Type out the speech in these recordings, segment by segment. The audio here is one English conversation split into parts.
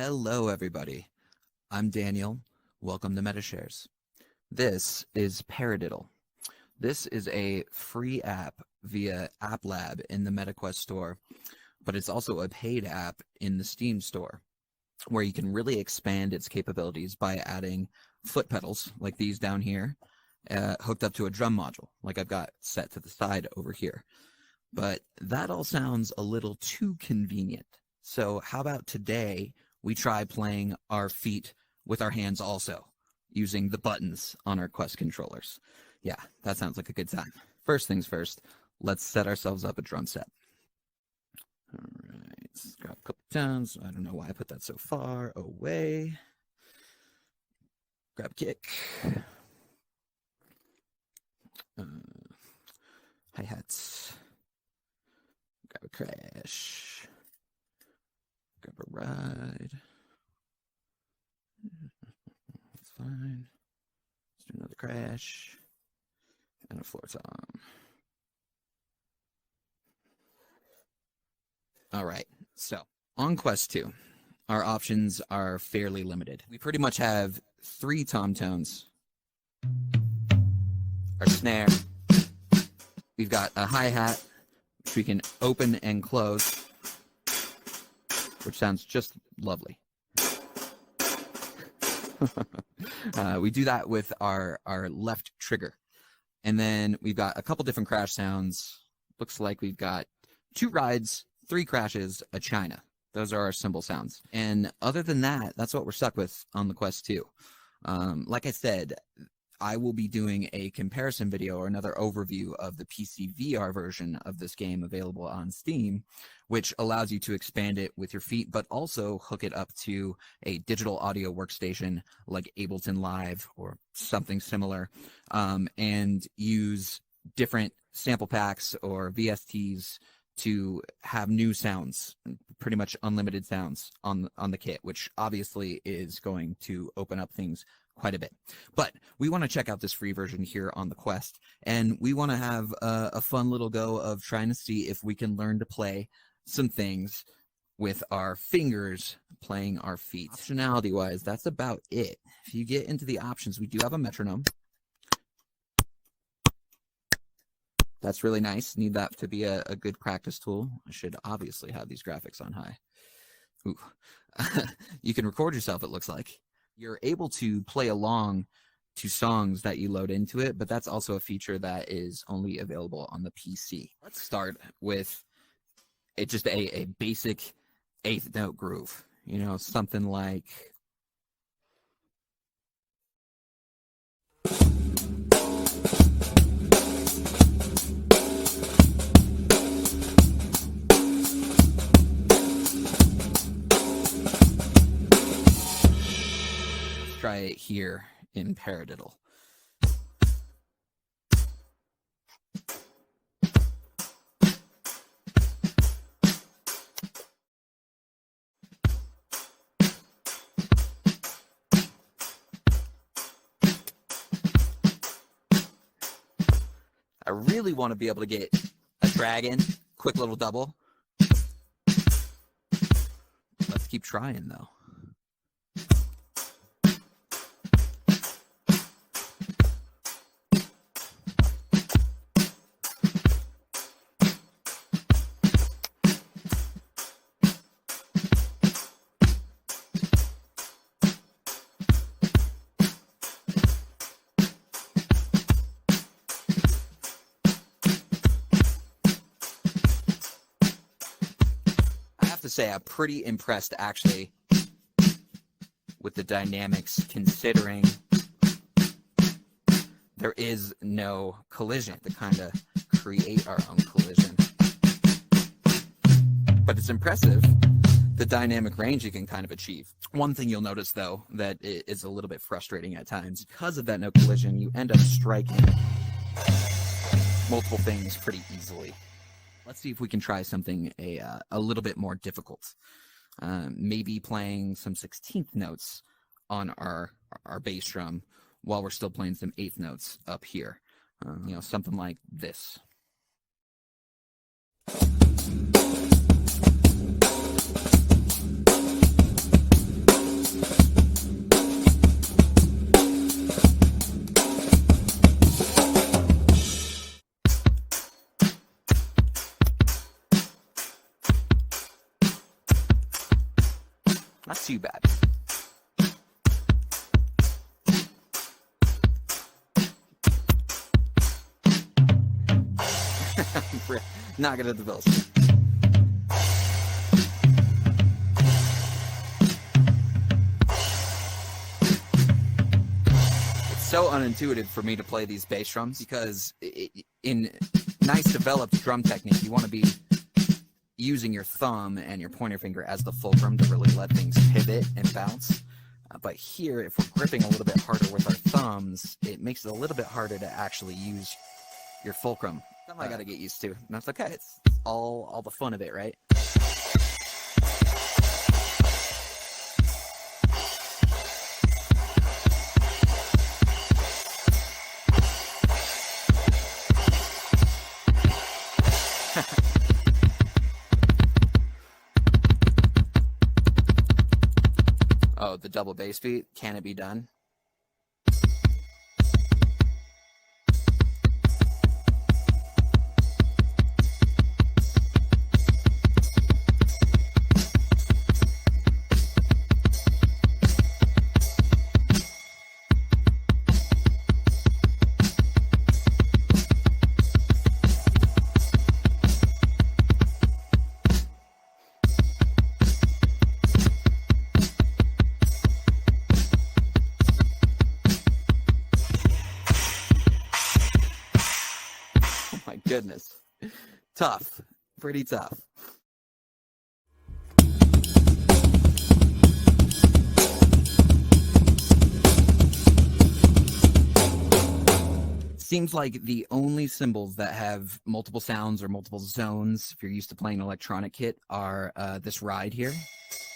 Hello, everybody. I'm Daniel. Welcome to MetaShares. This is Paradiddle. This is a free app via App Lab in the MetaQuest store, but it's also a paid app in the Steam store, where you can really expand its capabilities by adding foot pedals like these down here, hooked up to a drum module like I've got set to the side over here. But that all sounds a little too convenient. So how about today we try playing our feet with our hands also, using the buttons on our Quest controllers. Yeah, that sounds like a good time. First things first, let's set ourselves up a drum set. All right, let's grab a couple tones. I don't know why I put that so far away. Grab a kick. Hi-hats. Grab a crash. Grab a ride. That's fine. Let's do another crash. And a floor tom. All right, so on Quest 2, our options are fairly limited. We pretty much have 3 tom tones. Our snare. We've got a hi-hat, which we can open and close, which sounds just lovely. We do that with our left trigger. And then we've got a couple different crash sounds. Looks like we've got 2 rides, 3 crashes, a china. Those are our cymbal sounds. And other than that, that's what we're stuck with on the Quest 2. Like I said, I will be doing a comparison video or another overview of the PCVR version of this game available on Steam, which allows you to expand it with your feet, but also hook it up to a digital audio workstation like Ableton Live or something similar, and use different sample packs or VSTs to have new sounds, pretty much unlimited sounds on the kit, which obviously is going to open up things quite a bit. But we want to check out this free version here on the Quest, and we want to have a fun little go of trying to see if we can learn to play some things with our fingers playing our feet. Optionality wise, that's about it. If you get into the options, we do have a metronome. That's really nice. Need that to be a good practice tool. I should obviously have these graphics on high. Ooh. You can record yourself, it looks like. You're able to play along to songs that you load into it, but that's also a feature that is only available on the PC. Let's start with just a basic 8th note groove. You know, something like... Try it here in Paradiddle. I really want to be able to get a drag in, quick little double. Let's keep trying though. To say I'm pretty impressed actually with the dynamics, considering there is no collision to kind of create our own collision. But it's impressive the dynamic range you can kind of achieve. One thing you'll notice though that is a little bit frustrating at times, because of that no collision, you end up striking multiple things pretty easily. Let's see if we can try something a little bit more difficult. Maybe playing some 16th notes on our bass drum while we're still playing some 8th notes up here. You know, something like this. too bad. Not good at the bills. So unintuitive for me to play these bass drums because in nice developed drum technique, you want to be using your thumb and your pointer finger as the fulcrum to really let things pivot and bounce. But here, if we're gripping a little bit harder with our thumbs, it makes it a little bit harder to actually use your fulcrum. Something I got to get used to. And that's okay. It's all the fun of it, right? Oh, the double bass beat. Can it be done? My goodness. Tough. Pretty tough. Seems like the only cymbals that have multiple sounds or multiple zones, if you're used to playing an electronic kit, are this ride here,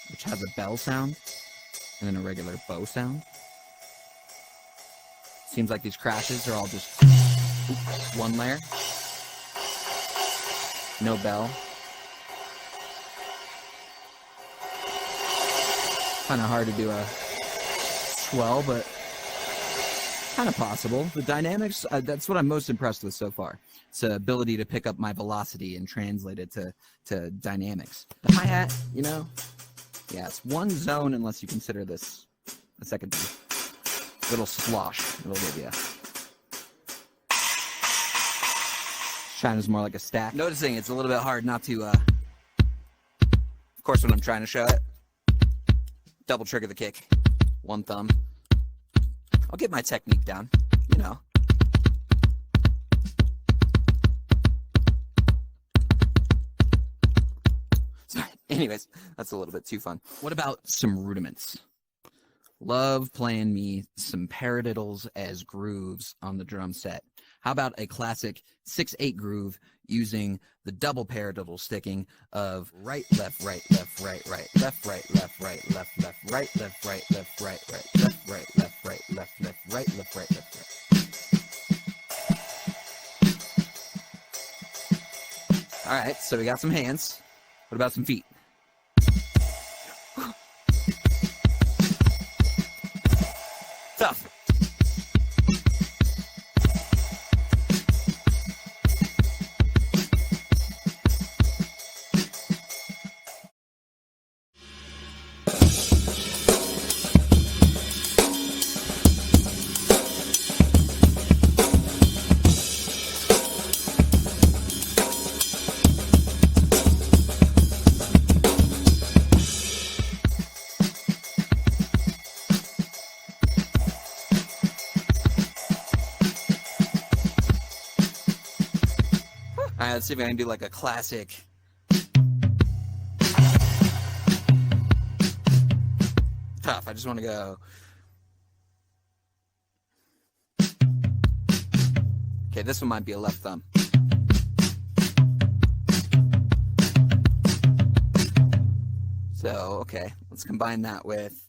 which has a bell sound and then a regular bow sound. Seems like these crashes are all just one layer. No bell. Kind of hard to do a swell, but kind of possible. The dynamics, that's what I'm most impressed with so far. It's the ability to pick up my velocity and translate it to dynamics. The hi-hat, you know, yeah, it's one zone unless you consider this a second little slosh it'll give you. China's more like a stack. Noticing it's a little bit hard not to, of course, when I'm trying to show it, double trigger the kick, one thumb. I'll get my technique down, you know. Sorry. Anyways, that's a little bit too fun. What about some rudiments? Love playing me some paradiddles as grooves on the drum set. How about a classic 6/8 groove using the double paradiddle sticking of right, left, right, left, right, right, left, right, left, right, left, left, right, left, right, left, right, right, left, right, left, right, left, left, right, left, right, left, right. All right, so we got some hands. What about some feet? Tough. All right, let's see if I can do like a classic. Tough. I just want to go. Okay, this one might be a left thumb. So, okay, let's combine that with.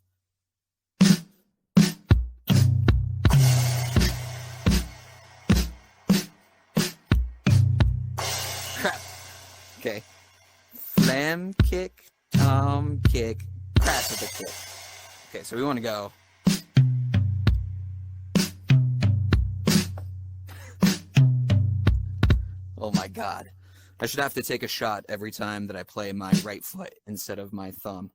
Crap. Okay. Slam, kick, kick, crash with the kick. Okay, so we want to go. Oh my God. I should have to take a shot every time that I play my right foot instead of my thumb.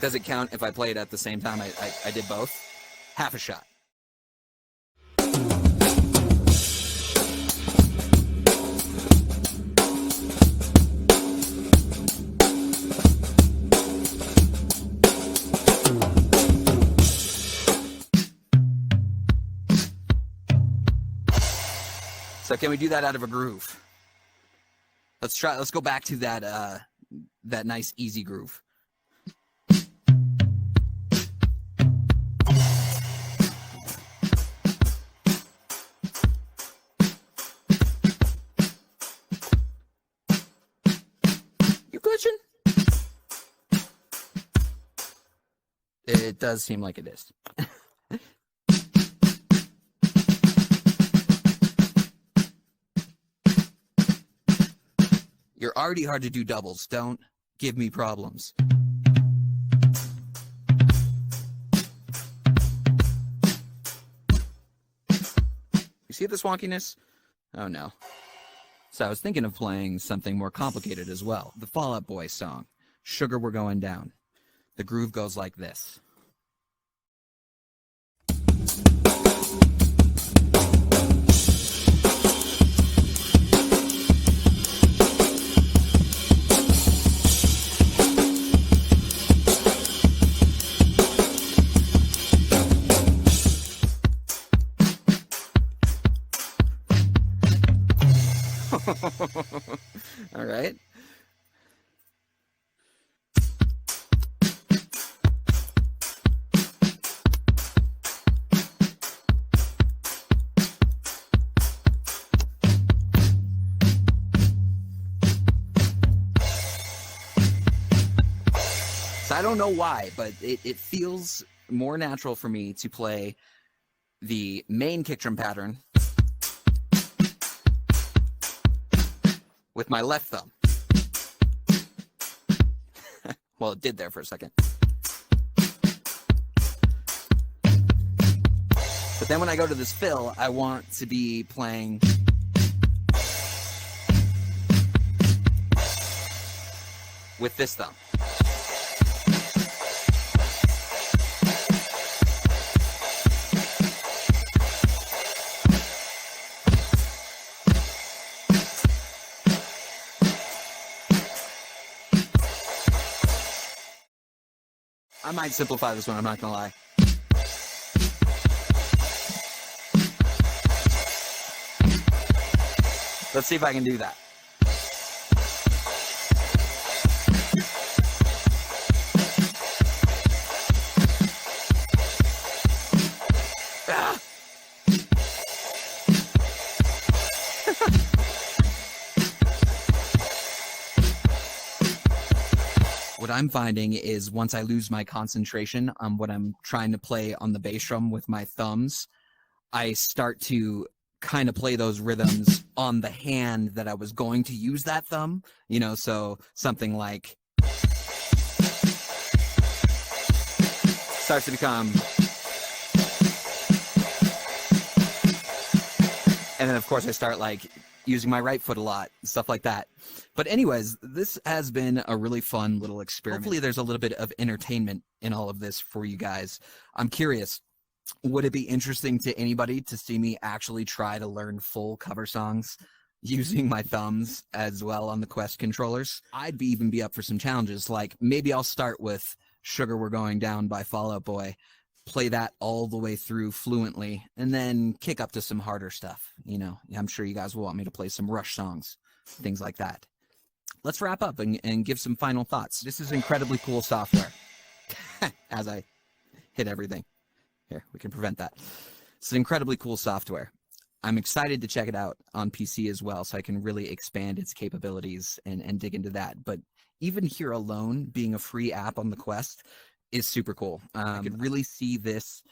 Does it count if I play it at the same time I did both? Half a shot. So can we do that out of a groove? Let's try. Let's go back to that that nice easy groove. You glitching? It does seem like it is. You're already hard to do doubles. Don't give me problems. You see this wonkiness? Oh no. So I was thinking of playing something more complicated as well. The Fall Out Boy song, Sugar We're Going Down. The groove goes like this. All right. So I don't know why, but it feels more natural for me to play the main kick drum pattern with my left thumb. Well, it did there for a second. But then when I go to this fill, I want to be playing with this thumb. I might simplify this one, I'm not gonna lie. Let's see if I can do that. Ah. What I'm finding is once I lose my concentration on what I'm trying to play on the bass drum with my thumbs, I start to kind of play those rhythms on the hand that I was going to use that thumb, you know, so something like starts to become, and then of course I start like using my right foot a lot, stuff like that. But anyways, this has been a really fun little experiment. Hopefully there's a little bit of entertainment in all of this for you guys. I'm curious, would it be interesting to anybody to see me actually try to learn full cover songs using my thumbs as well on the Quest controllers? I'd even be up for some challenges, like maybe I'll start with Sugar We're Going Down by Fall Out Boy, play that all the way through fluently, and then kick up to some harder stuff. You know, I'm sure you guys will want me to play some Rush songs, things like that. Let's wrap up and give some final thoughts. This is incredibly cool software. As I hit everything. Here, we can prevent that. It's an incredibly cool software. I'm excited to check it out on PC as well, so I can really expand its capabilities and dig into that. But even here alone, being a free app on the Quest is super cool. I could really see this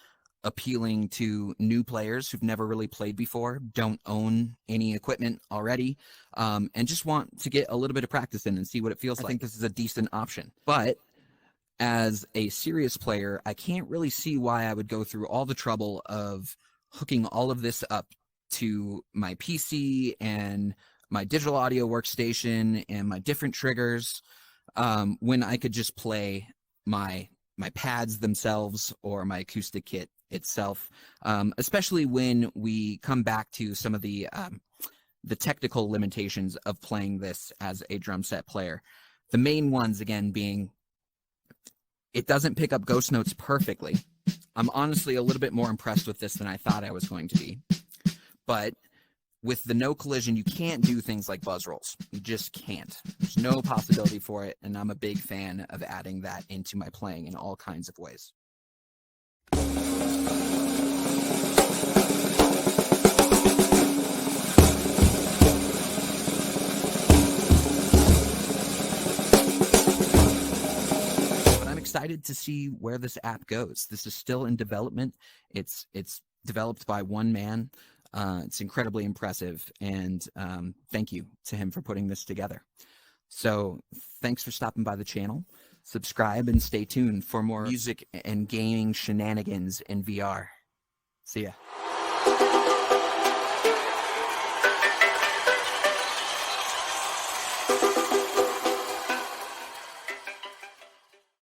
appealing to new players who've never really played before, don't own any equipment already, and just want to get a little bit of practice in and see what it feels like. I think this is a decent option. But as a serious player, I can't really see why I would go through all the trouble of hooking all of this up to my PC and my digital audio workstation and my different triggers when I could just play my pads themselves or my acoustic kit itself, especially when we come back to some of the technical limitations of playing this as a drum set player. The main ones, again, being it doesn't pick up ghost notes perfectly. I'm honestly a little bit more impressed with this than I thought I was going to be. But with the no collision, you can't do things like buzz rolls. You just can't. There's no possibility for it, and I'm a big fan of adding that into my playing in all kinds of ways. Excited to see where this app goes. This is still in development. It's developed by one man. It's incredibly impressive, and thank you to him for putting this together. So thanks for stopping by the channel. Subscribe and stay tuned for more music and gaming shenanigans in VR. See ya.